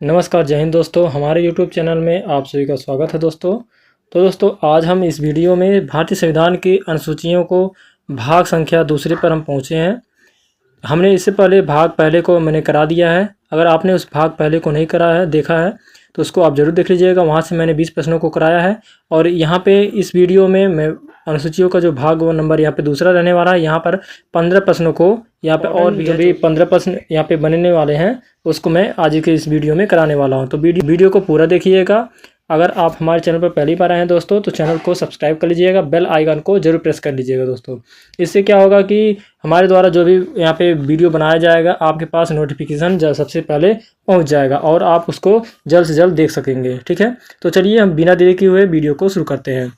नमस्कार, जय हिंद दोस्तों। हमारे YouTube चैनल में आप सभी का स्वागत है दोस्तों। तो दोस्तों आज हम इस वीडियो में भारतीय संविधान की अनुसूचियों को भाग संख्या दूसरे पर हम पहुँचे हैं। हमने इससे पहले भाग पहले को मैंने करा दिया है। अगर आपने उस भाग पहले को नहीं करा है देखा है तो उसको आप ज़रूर देख लीजिएगा। वहाँ से मैंने 20 प्रश्नों को कराया है और यहाँ पे इस वीडियो में मैं अनुसूचियों का जो भाग वो नंबर यहाँ पे दूसरा रहने वाला है। यहाँ पर 15 प्रश्नों को यहाँ पे और भी जो भी 15 प्रश्न यहाँ पे बनने वाले हैं उसको मैं आज के इस वीडियो में कराने वाला हूँ। तो वीडियो को पूरा देखिएगा। अगर आप हमारे चैनल पर पहली बार आए हैं दोस्तों तो चैनल को सब्सक्राइब कर लीजिएगा, बेल आइकन को जरूर प्रेस कर लीजिएगा दोस्तों। इससे क्या होगा कि हमारे द्वारा जो भी यहाँ पे वीडियो बनाया जाएगा आपके पास नोटिफिकेशन सबसे पहले पहुँच जाएगा और आप उसको जल्द से जल्द देख सकेंगे। ठीक है, तो चलिए हम बिना देरी किए हुए वीडियो को शुरू करते हैं।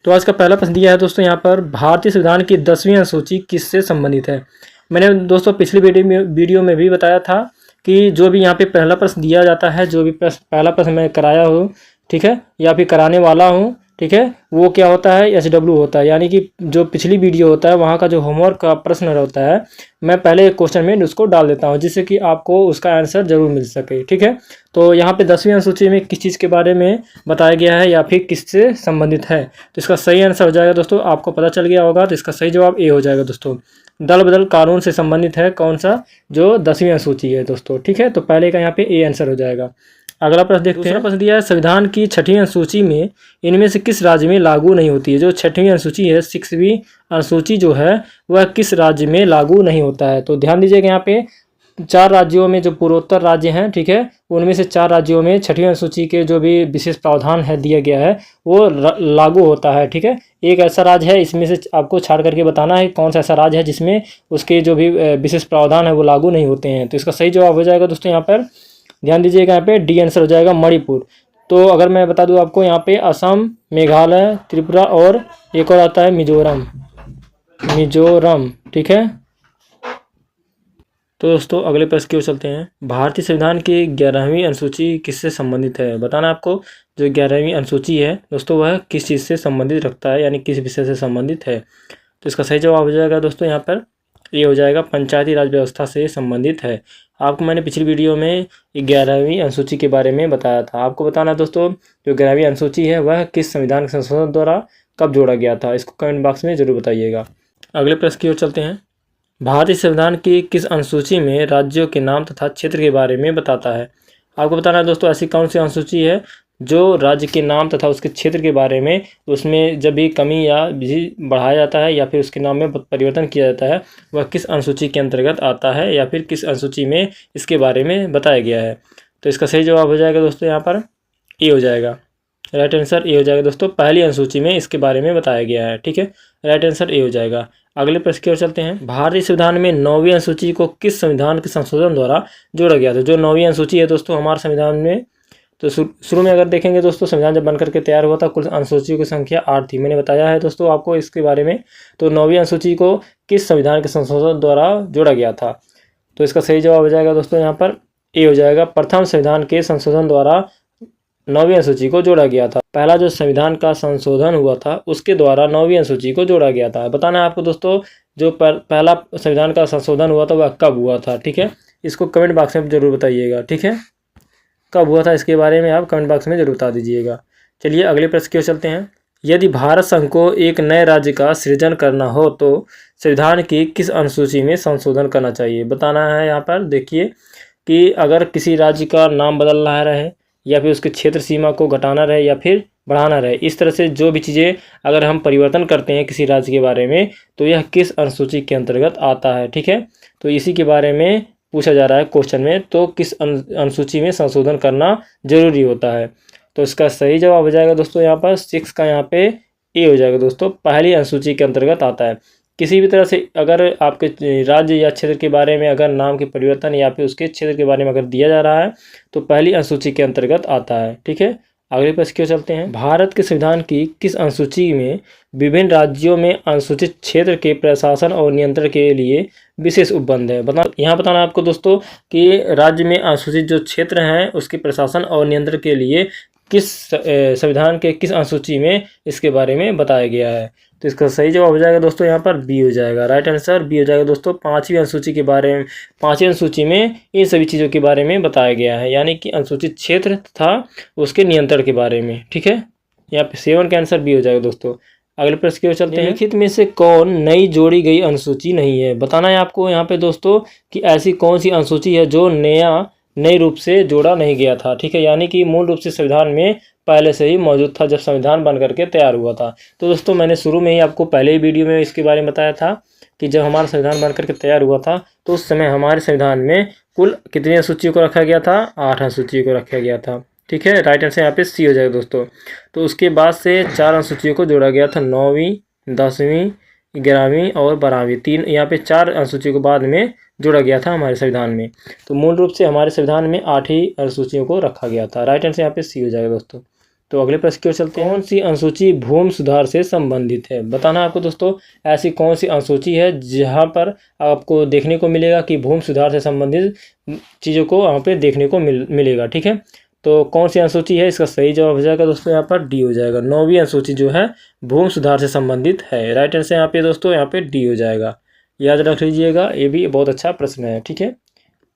तो आज का पहला प्रश्न दिया है दोस्तों यहाँ पर, भारतीय संविधान की 10वीं अनुसूची किससे संबंधित है। मैंने दोस्तों पिछली वीडियो में भी बताया था कि जो भी यहाँ पे पहला प्रश्न दिया जाता है, जो भी पहला प्रश्न मैं कराया हूँ, ठीक है, या फिर कराने वाला हूँ, ठीक है, वो क्या होता है SW होता है। यानी कि जो पिछली वीडियो होता है वहाँ का जो होमवर्क का प्रश्न होता है मैं पहले क्वेश्चन में उसको डाल देता हूँ जिससे कि आपको उसका आंसर जरूर मिल सके। ठीक है, तो यहाँ पे 10वीं अनुसूची में किस चीज़ के बारे में बताया गया है या फिर किससे संबंधित है, तो इसका सही आंसर हो जाएगा दोस्तों। आपको पता चल गया होगा तो इसका सही जवाब ए हो जाएगा दोस्तों। दल बदल कानून से संबंधित है कौन सा, जो 10वीं अनुसूची है दोस्तों। ठीक है, तो पहले का यहाँ पे ए आंसर हो जाएगा। अगला प्रश्न देखते हैं। दूसरा प्रश्न दिया है, संविधान की 6वीं अनुसूची में इनमें से किस राज्य में लागू नहीं होती है। जो 6वीं अनुसूची है, 6वीं अनुसूची जो है वह किस राज्य में लागू नहीं होता है। तो ध्यान दीजिएगा यहाँ पे 4 राज्यों में जो पूर्वोत्तर राज्य हैं, ठीक है, उनमें से 4 राज्यों में 6वीं अनुसूची के जो भी विशेष प्रावधान है दिया गया है वो लागू होता है। ठीक है, एक ऐसा राज्य है, इसमें से आपको छाड़ करके बताना है कौन सा ऐसा राज्य है जिसमें उसके जो भी विशेष प्रावधान है वो लागू नहीं होते हैं। तो इसका सही जवाब हो जाएगा दोस्तों यहाँ पर, ध्यान दीजिएगा, यहाँ पे डी आंसर हो जाएगा मणिपुर। तो अगर मैं बता दूं आपको यहाँ पे असम, मेघालय, त्रिपुरा और एक और आता है मिजोरम। ठीक है, तो दोस्तों अगले प्रश्न की ओर चलते हैं। भारतीय संविधान की 11वीं अनुसूची किससे संबंधित है। बताना आपको जो 11वीं अनुसूची है दोस्तों वह किस चीज़ से संबंधित रखता है, यानी किस विषय से संबंधित है। तो इसका सही जवाब हो जाएगा दोस्तों यहाँ पर, ये हो जाएगा पंचायती राज व्यवस्था से संबंधित है। आपको मैंने पिछली वीडियो में 11वीं अनुसूची के बारे में बताया था। आपको बताना है दोस्तों जो 11वीं अनुसूची है वह किस संविधान संशोधन द्वारा कब जोड़ा गया था, इसको कमेंट बॉक्स में जरूर बताइएगा। अगले प्रश्न की ओर चलते हैं। भारतीय संविधान की किस अनुसूची में राज्यों के नाम तथा क्षेत्र के बारे में बताता है। आपको बताना है दोस्तों ऐसी कौन सी अनुसूची है जो राज्य के नाम तथा उसके क्षेत्र के बारे में उसमें जब भी कमी या भी बढ़ाया जाता है या फिर उसके नाम में परिवर्तन किया जाता है वह किस अनुसूची के अंतर्गत आता है या फिर किस अनुसूची में इसके बारे में बताया गया है। तो इसका सही जवाब हो जाएगा दोस्तों यहाँ पर ए हो जाएगा, राइट आंसर ए हो जाएगा दोस्तों। पहली अनुसूची में इसके बारे में बताया गया है। ठीक है, राइट आंसर ए हो जाएगा। अगले प्रश्न की ओर चलते हैं। भारतीय संविधान में 9वीं अनुसूची को किस संविधान के संशोधन द्वारा जोड़ा गया था। जो 9वीं अनुसूची है दोस्तों हमारे संविधान में, तो शुरू में अगर देखेंगे दोस्तों संविधान जब बनकर के तैयार हुआ था कुल अनुसूचियों की संख्या 8 थी। मैंने बताया है दोस्तों आपको इसके बारे में। तो 9वीं अनुसूची को किस संविधान के संशोधन द्वारा जोड़ा गया था, तो इसका सही जवाब हो जाएगा दोस्तों यहाँ पर ए हो जाएगा। प्रथम संविधान के संशोधन द्वारा 9वीं अनुसूची को जोड़ा गया था। पहला जो संविधान का संशोधन हुआ था उसके द्वारा 9वीं अनुसूची को जोड़ा गया था। बताना है आपको दोस्तों जो पहला संविधान का संशोधन हुआ था वह कब हुआ था। ठीक है, इसको कमेंट बॉक्स में जरूर बताइएगा। ठीक है, कब हुआ था इसके बारे में आप कमेंट बॉक्स में जरूर बता दीजिएगा। चलिए अगले प्रश्न की ओर चलते हैं। यदि भारत संघ को एक नए राज्य का सृजन करना हो तो संविधान की किस अनुसूची में संशोधन करना चाहिए। बताना है यहाँ पर देखिए कि अगर किसी राज्य का नाम बदलना रहे या फिर उसके क्षेत्र सीमा को घटाना रहे या फिर बढ़ाना रहे, इस तरह से जो भी चीज़ें अगर हम परिवर्तन करते हैं किसी राज्य के बारे में तो यह किस अनुसूची के अंतर्गत आता है। ठीक है, तो इसी के बारे में पूछा जा रहा है क्वेश्चन में, तो किस अनुसूची में संशोधन करना जरूरी होता है। तो इसका सही जवाब हो जाएगा दोस्तों यहाँ पर 6 का यहाँ पे ए हो जाएगा दोस्तों, पहली अनुसूची के अंतर्गत आता है। किसी भी तरह से अगर आपके राज्य या क्षेत्र के बारे में अगर नाम के परिवर्तन या फिर उसके क्षेत्र के बारे में अगर दिया जा रहा है तो पहली अनुसूची के अंतर्गत आता है। ठीक है, अगले प्रश्न की ओर चलते हैं। भारत के संविधान की किस अनुसूची में विभिन्न राज्यों में अनुसूचित क्षेत्र के प्रशासन और नियंत्रण के लिए विशेष उपबंध है। यहाँ बताना आपको दोस्तों कि राज्य में अनुसूचित जो क्षेत्र हैं उसके प्रशासन और नियंत्रण के लिए किस संविधान के किस अनुसूची में इसके बारे में बताया गया है। तो इसका सही जवाब हो जाएगा दोस्तों यहाँ पर बी हो जाएगा। राइट आंसर बी हो जाएगा दोस्तों। पांचवी अनुसूची के बारे में, पांचवी अनुसूची में इन सभी चीज़ों के बारे में बताया गया है, यानी कि अनुसूचित क्षेत्र तथा उसके नियंत्रण के बारे में। ठीक है, यहाँ पे 7 का आंसर बी हो जाएगा दोस्तों। अगले प्रश्न की ओर चलते हैं। निम्नलिखित में से कौन नई जोड़ी गई अनुसूची नहीं है। बताना है आपको यहाँ पे दोस्तों कि ऐसी कौन सी अनुसूची है जो नए रूप से जोड़ा नहीं गया था। ठीक है, यानी कि मूल रूप से संविधान में पहले से ही मौजूद था जब संविधान बन करके तैयार हुआ था। तो दोस्तों मैंने शुरू में ही आपको पहले ही वीडियो में इसके बारे में बताया था कि जब हमारा संविधान बन करके तैयार हुआ था तो उस समय हमारे संविधान में कुल कितनी अनुसूचियों को रखा गया था, 8 अनुसूचियों को रखा गया था। ठीक है, राइट आंसर यहाँ पे सी हो जाएगा दोस्तों। तो उसके बाद से 4 अनुसूचियों को जोड़ा गया था, 9वीं, 10वीं, 11वीं और 12वीं। तीन यहाँ पे 4 अनुसूचियों को बाद में जोड़ा गया था हमारे संविधान में। तो मूल रूप से हमारे संविधान में 8 ही अनुसूचियों को रखा गया था। राइट आंसर यहाँ पे सी हो जाएगा दोस्तों। तो अगले प्रश्न की ओर चलते हैं। कौन सी अनुसूची भूमि सुधार से संबंधित है। बताना आपको दोस्तों ऐसी कौन सी अनुसूची है जहाँ पर आपको देखने को मिलेगा कि भूमि सुधार से संबंधित चीज़ों को वहाँ पे देखने को मिलेगा। ठीक है, तो कौन सी अनुसूची है, इसका सही जवाब हो जाएगा दोस्तों यहाँ पर डी हो जाएगा। 9वीं अनुसूची जो है भूमि सुधार से संबंधित है। राइट आंसर यहाँ पे दोस्तों यहाँ पे डी हो जाएगा, याद रख लीजिएगा, ये भी बहुत अच्छा प्रश्न है। ठीक है,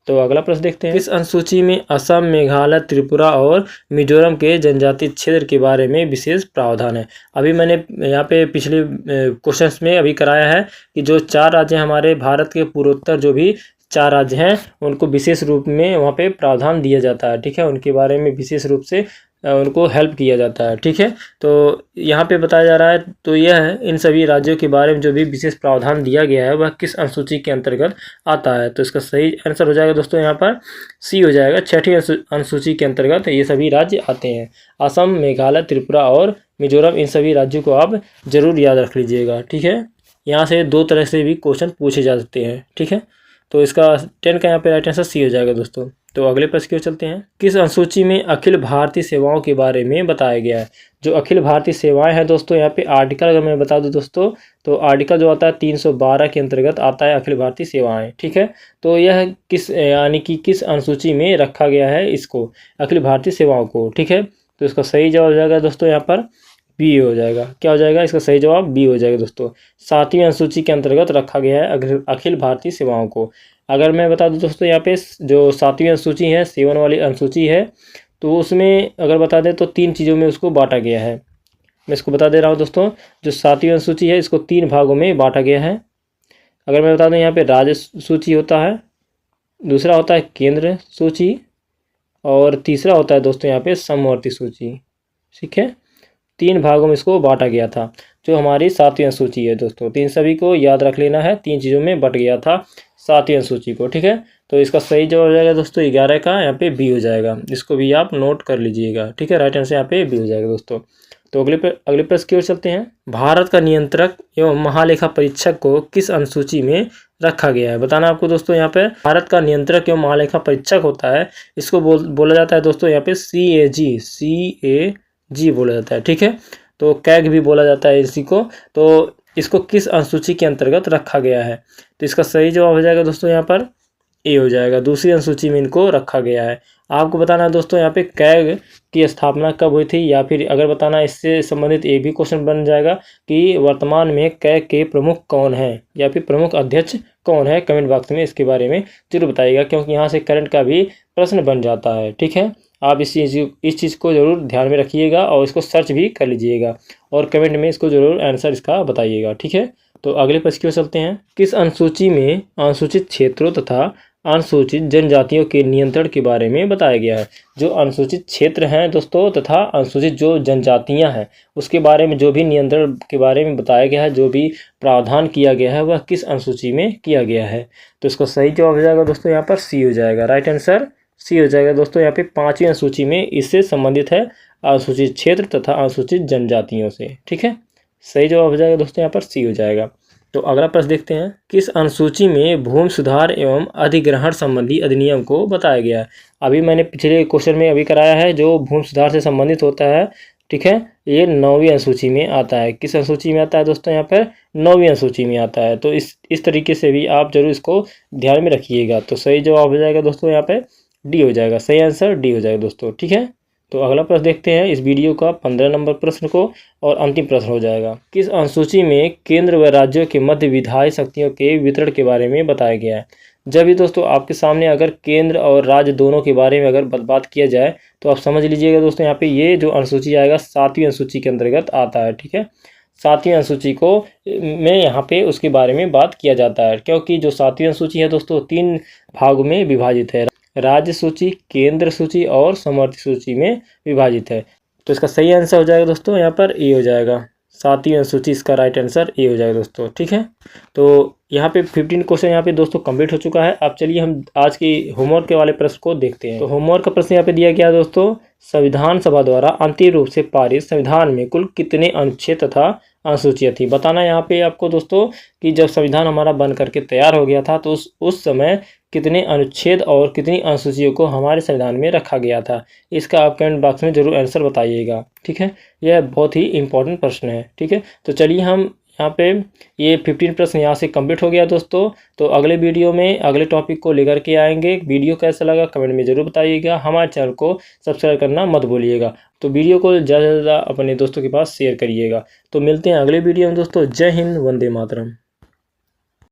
तो अगला प्रश्न देखते हैं। इस अनुसूची में असम, मेघालय, त्रिपुरा और मिजोरम के जनजातीय क्षेत्र के बारे में विशेष प्रावधान है। अभी मैंने यहाँ पे पिछले क्वेश्चंस में अभी कराया है कि जो 4 राज्य हमारे भारत के पूर्वोत्तर जो भी 4 राज्य हैं उनको विशेष रूप में वहाँ पे प्रावधान दिया जाता है। ठीक है, उनके बारे में विशेष रूप से उनको हेल्प किया जाता है। ठीक है, तो यहाँ पे बताया जा रहा है, तो यह है इन सभी राज्यों के बारे में जो भी विशेष प्रावधान दिया गया है वह किस अनुसूची के अंतर्गत आता है। तो इसका सही आंसर हो जाएगा दोस्तों यहाँ पर सी हो जाएगा। 6ठी अनुसूची के अंतर्गत ये सभी राज्य आते हैं। असम, मेघालय, त्रिपुरा और मिजोरम, इन सभी राज्यों को आप जरूर याद रख लीजिएगा। ठीक है, यहाँ से 2 तरह से भी क्वेश्चन पूछे जा सकते हैं। ठीक है, तो इसका 10 का यहाँ पे राइट आंसर सी हो जाएगा दोस्तों। तो अगले प्रश्न की ओर चलते हैं। किस अनुसूची में अखिल भारतीय सेवाओं के बारे में बताया गया है। जो अखिल भारतीय सेवाएं हैं दोस्तों, यहाँ पे आर्टिकल अगर मैं बता दूं दोस्तों, तो आर्टिकल जो आता है 312 के अंतर्गत आता है अखिल भारतीय सेवाएं। ठीक है, तो यह किस यानी कि किस अनुसूची में रखा गया है इसको, अखिल भारतीय सेवाओं को। ठीक है, तो इसका सही जवाब हो जाएगा दोस्तों यहाँ पर बी हो जाएगा। क्या हो जाएगा, इसका सही जवाब बी हो जाएगा दोस्तों। 7वीं अनुसूची के अंतर्गत रखा गया है अखिल भारतीय सेवाओं को। अगर मैं बता दूं दोस्तों, यहाँ पे जो 7वीं अनुसूची है, 7 वाली अनुसूची है, तो उसमें अगर बता दें तो 3 चीज़ों में उसको बांटा गया है। मैं इसको बता दे रहा हूँ दोस्तों, जो 7वीं अनुसूची है इसको 3 भागों में बांटा गया है। अगर मैं बता दूं, यहाँ पे राज्य सूची होता है, दूसरा होता है केंद्र सूची और तीसरा होता है दोस्तों यहाँ पे समवर्ती सूची। ठीक है, 3 भागों में इसको बांटा गया था जो हमारी 7वीं अनुसूची है दोस्तों। तीन सभी को याद रख लेना है, 3 चीज़ों में बट गया था 7वीं अनुसूची को। ठीक है, तो इसका सही जवाब हो जाएगा दोस्तों 11 का यहाँ पे बी हो जाएगा। इसको भी आप नोट कर लीजिएगा। ठीक है, राइट आंसर यहाँ पे बी हो जाएगा दोस्तों। तो अगले प्रश्न की ओर चलते हैं। भारत का नियंत्रक एवं महालेखा परीक्षक को किस अनुसूची में रखा गया है। बताना आपको दोस्तों यहाँ पे भारत का नियंत्रक एवं महालेखा परीक्षक होता है, इसको बोला जाता है दोस्तों यहाँ पे CAG बोला जाता है। ठीक है, तो कैग भी बोला जाता है इसी को। तो इसको किस अनुसूची के अंतर्गत रखा गया है, तो इसका सही जवाब हो जाएगा दोस्तों यहाँ पर ए हो जाएगा। दूसरी अनुसूची में इनको रखा गया है। आपको बताना है दोस्तों यहाँ पे कैग की स्थापना कब हुई थी, या फिर अगर बताना इससे संबंधित एक भी क्वेश्चन बन जाएगा कि वर्तमान में कैग के प्रमुख कौन है या फिर प्रमुख अध्यक्ष कौन है। कमेंट बॉक्स में इसके बारे में जरूर बताइएगा, क्योंकि यहाँ से करंट का भी प्रश्न बन जाता है। ठीक है, आप इस चीज़ को ज़रूर ध्यान में रखिएगा और इसको सर्च भी कर लीजिएगा और कमेंट में इसको ज़रूर आंसर इसका बताइएगा। ठीक है, तो अगले प्रश्न की ओर चलते हैं। किस अनुसूची में अनुसूचित क्षेत्रों तथा अनुसूचित जनजातियों के नियंत्रण के बारे में बताया गया है। जो अनुसूचित क्षेत्र हैं दोस्तों तथा अनुसूचित जो जनजातियां हैं उसके बारे में जो भी नियंत्रण के बारे में बताया गया है, जो भी प्रावधान किया गया है, वह किस अनुसूची में किया गया है। तो इसका सही जवाब हो जाएगा दोस्तों यहाँ पर सी हो जाएगा। राइट आंसर सी हो जाएगा दोस्तों। यहाँ पे 5वीं अनुसूची में इससे संबंधित है, अनुसूचित क्षेत्र तथा अनुसूचित जनजातियों से। ठीक है, सही जवाब हो जाएगा दोस्तों यहाँ पर सी हो जाएगा। तो अगला प्रश्न देखते हैं। किस अनुसूची में भूमि सुधार एवं अधिग्रहण संबंधी अधिनियम को बताया गया है। अभी मैंने पिछले क्वेश्चन में अभी कराया है जो भूमि सुधार से संबंधित होता है। ठीक है, ये 9वीं अनुसूची में आता है। किस अनुसूची में आता है दोस्तों, यहाँ पर 9वीं अनुसूची में आता है। तो इस तरीके से भी आप जरूर इसको ध्यान में रखिएगा। तो सही जवाब हो जाएगा दोस्तों यहाँ पे डी हो जाएगा। सही आंसर डी हो जाएगा दोस्तों। ठीक है, तो अगला प्रश्न देखते हैं इस वीडियो का 15 नंबर प्रश्न को, और अंतिम प्रश्न हो जाएगा। किस अनुसूची में केंद्र व राज्यों के मध्य विधायी शक्तियों के वितरण के बारे में बताया गया है? जब भी दोस्तों आपके सामने अगर केंद्र और राज्य दोनों के बारे में अगर बात किया जाए तो आप समझ लीजिएगा दोस्तों, यहाँ पे ये जो अनुसूची आएगा 7वीं अनुसूची के अंतर्गत आता है। ठीक है, 7वीं अनुसूची को में यहाँ पे उसके बारे में बात किया जाता है, क्योंकि जो 7वीं अनुसूची है दोस्तों 3 भागों में विभाजित है। राज्य सूची, केंद्र सूची और समवर्ती सूची में विभाजित है। तो इसका सही आंसर हो जाएगा दोस्तों यहाँ पर ए हो जाएगा। 7वीं अनुसूची इसका राइट आंसर ए हो जाएगा दोस्तों। ठीक है, तो यहाँ पे 15 क्वेश्चन यहाँ पे दोस्तों कंप्लीट हो चुका है। अब चलिए हम आज की होमवर्क के वाले प्रश्न को देखते हैं। तो होमवर्क का प्रश्न यहाँ पे दिया गया है दोस्तों, संविधान सभा द्वारा अंतिम रूप से पारित संविधान में कुल कितने अनुच्छेद तथा अनुसूचियाँ थी? बताना यहाँ पे आपको दोस्तों कि जब संविधान हमारा बन करके तैयार हो गया था तो उस समय कितने अनुच्छेद और कितनी अनुसूचियों को हमारे संविधान में रखा गया था। इसका आप कमेंट बॉक्स में जरूर आंसर बताइएगा। ठीक है, यह बहुत ही इंपॉर्टेंट प्रश्न है। ठीक है, तो चलिए हम यहाँ पे ये 15 प्रश्न यहाँ से कंप्लीट हो गया दोस्तों। तो अगले वीडियो में अगले टॉपिक को लेकर के आएंगे। वीडियो कैसा लगा कमेंट में ज़रूर बताइएगा। हमारे चैनल को सब्सक्राइब करना मत भूलिएगा। तो वीडियो को ज़्यादा से ज़्यादा अपने दोस्तों के पास शेयर करिएगा। तो मिलते हैं अगले वीडियो में दोस्तों। जय हिंद, वंदे मातरम।